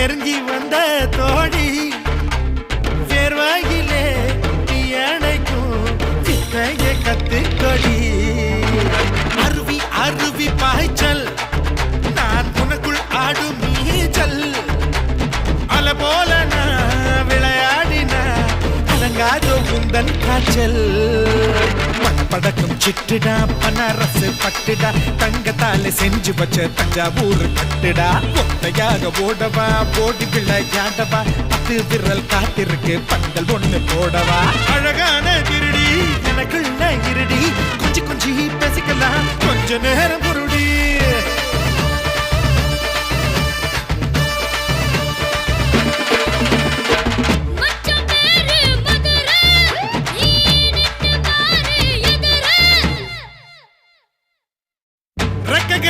நெருங்கி வந்த தோழி வேர்வாயிலே அணைக்கும் சித்தைய கத்துக்கொடி அருவி அருவி பாய்ச்சல் நான் உனக்குள் ஆடும் நீச்சல் அல போல நான் விளையாடினா அலங்காதோ உந்தன் காய்ச்சல் படக்கும் சிட்டுடா பனரசு பட்டுடா தங்கத்தால செஞ்சு வச்ச தஞ்சாவூர் கட்டுடா ஒத்தையாக ஓடவா போடி விளையாடவா 10 விரல் காத்திருக்கு பந்தல் ஒண்ணு போடவா அழகான திருடி எனக்குள்ள இருடி கொஞ்சி கொஞ்சி பேசிக்கலாம் கொஞ்ச நேரம் பொருடி